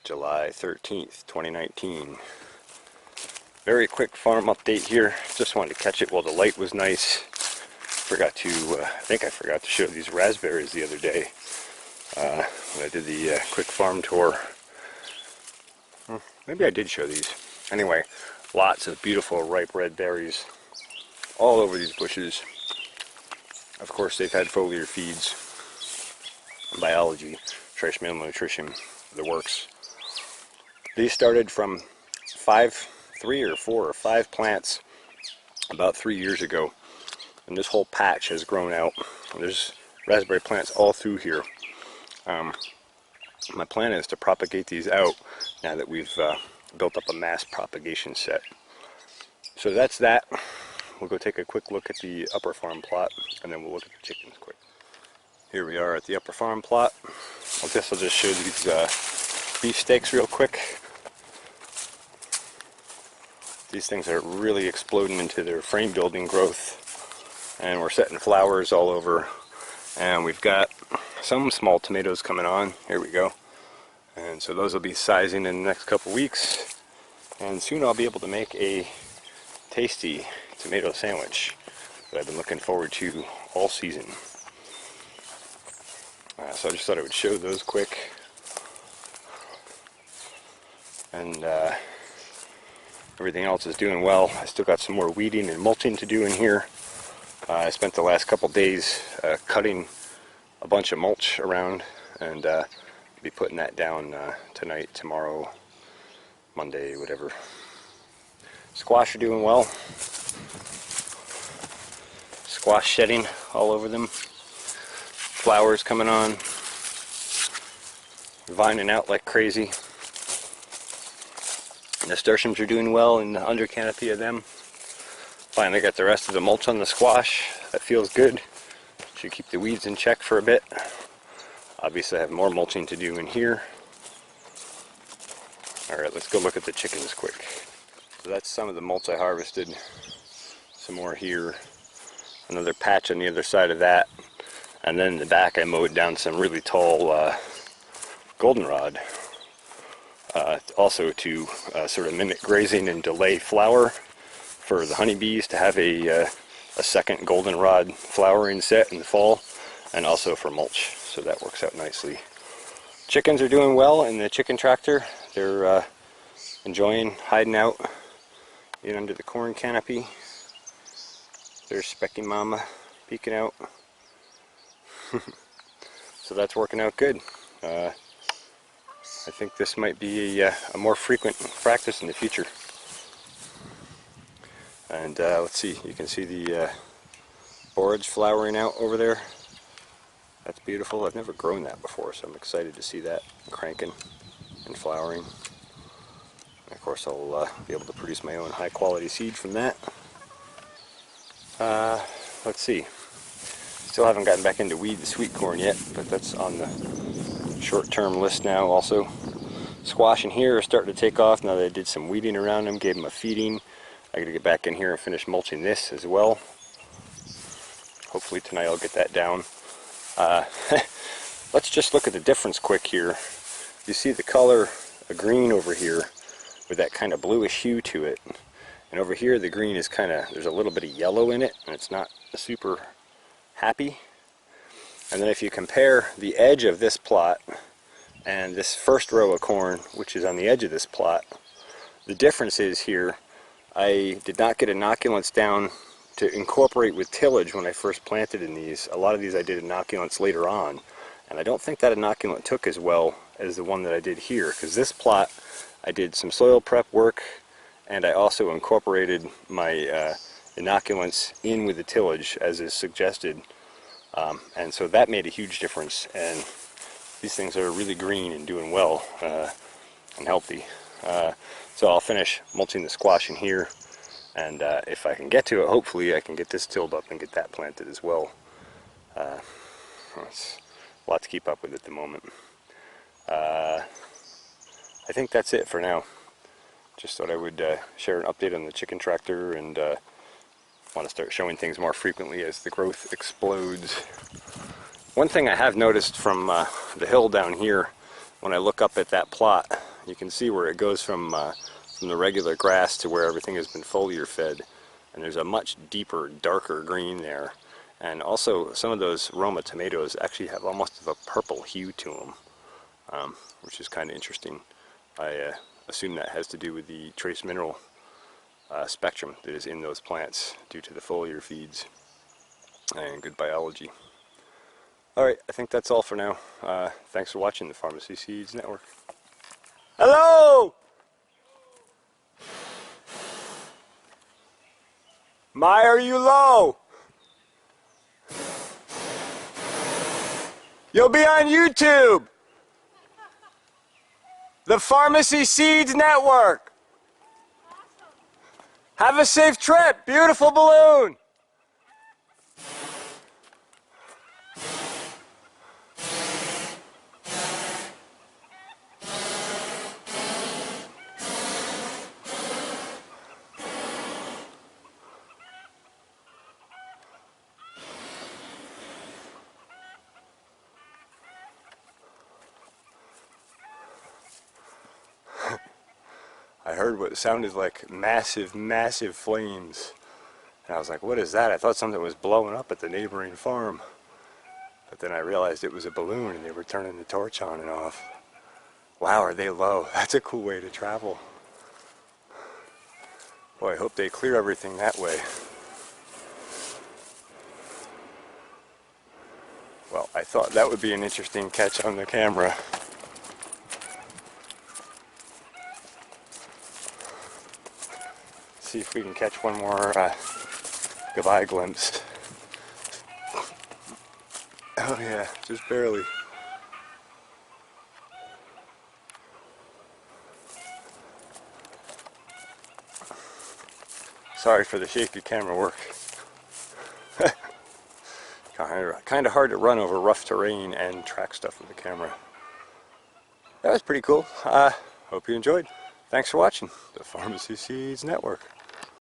July 13th, 2019. Very quick farm update here. Just wanted to catch it while the light was nice. I think I forgot to show these raspberries the other day when I did the quick farm tour. Maybe I did show these. Anyway, lots of beautiful ripe red berries all over these bushes. Of course, they've had foliar feeds, biology, trace mineral nutrition, the works. These started from 3 or 4 or 5 plants about 3 years ago, and this whole patch has grown out. There's raspberry plants all through here. My plan is to propagate these out now that we've built up a mass propagation set. So that's that. We'll go take a quick look at the upper farm plot, and then we'll look at the chickens quick. Here we are at the upper farm plot. I guess I'll just show these beef steaks real quick. These things are really exploding into their frame building growth, and we're setting flowers all over, and we've got some small tomatoes coming on. Here we go. And so those will be sizing in the next couple weeks, and soon I'll be able to make a tasty tomato sandwich that I've been looking forward to all season. So I just thought I would show those quick. And everything else is doing well. I still got some more weeding and mulching to do in here. I spent the last couple days cutting a bunch of mulch around, and be putting that down tonight, tomorrow, Monday, whatever. Squash are doing well. Squash shedding all over them. Flowers coming on. Vining out like crazy. Nasturtiums are doing well in the under canopy of them. Finally got the rest of the mulch on the squash. That feels good. Should keep the weeds in check for a bit. Obviously I have more mulching to do in here. Alright, let's go look at the chickens quick. So that's some of the mulch I harvested. Some more here. Another patch on the other side of that. And then in the back I mowed down some really tall goldenrod. Also to sort of mimic grazing and delay flower for the honeybees to have a second goldenrod flowering set in the fall, and also for mulch. So that works out nicely. Chickens are doing well in the chicken tractor. They're enjoying hiding out in under the corn canopy. There's Specky Mama peeking out. So that's working out good. I think this might be a more frequent practice in the future. And let's see, you can see the borage flowering out over there. That's beautiful. I've never grown that before, so I'm excited to see that cranking and flowering. And of course I'll be able to produce my own high quality seed from that. Let's see. Still haven't gotten back into weed the sweet corn yet, but that's on the short-term list now also. Squash in here are starting to take off now that I did some weeding around them, gave them a feeding. I gotta get back in here and finish mulching this as well. Hopefully tonight I'll get that down. Let's just look at the difference quick here. You see the color of green over here with that kind of bluish hue to it. And over here the green is there's a little bit of yellow in it, and it's not super happy. And then if you compare the edge of this plot and this first row of corn, which is on the edge of this plot, the difference is here, I did not get inoculants down to incorporate with tillage when I first planted in these. A lot of these I did inoculants later on, and I don't think that inoculant took as well as the one that I did here, because this plot I did some soil prep work, and I also incorporated my inoculants in with the tillage as is suggested, and so that made a huge difference, and these things are really green and doing well and healthy. So I'll finish mulching the squash in here, and if I can get to it, hopefully I can get this tilled up and get that planted as well. It's a lot to keep up with at the moment. I think that's it for now. Just thought I would share an update on the chicken tractor, and want to start showing things more frequently as the growth explodes. One thing I have noticed from the hill down here, when I look up at that plot, You can see where it goes from the regular grass to where everything has been foliar fed, and there's a much deeper, darker green there. And also some of those Roma tomatoes actually have almost of a purple hue to them, which is kind of interesting. I assume that has to do with the trace mineral spectrum that is in those plants due to the foliar feeds and good biology. Alright, I think that's all for now. Thanks for watching the Farmacy Seeds Network. Hello! My, are you low? You'll be on YouTube! The Farmacy Seeds Network! Have a safe trip! Beautiful balloon! I heard what sounded like massive, massive flames. And I was like, what is that? I thought something was blowing up at the neighboring farm. But then I realized it was a balloon and they were turning the torch on and off. Wow, are they low? That's a cool way to travel. Boy, I hope they clear everything that way. Well, I thought that would be an interesting catch on the camera. See if we can catch one more goodbye glimpse. Oh yeah, just barely. Sorry for the shaky camera work. Kind of hard to run over rough terrain and track stuff with the camera. That was pretty cool. Hope you enjoyed. Thanks for watching the Farmacy Seeds Network.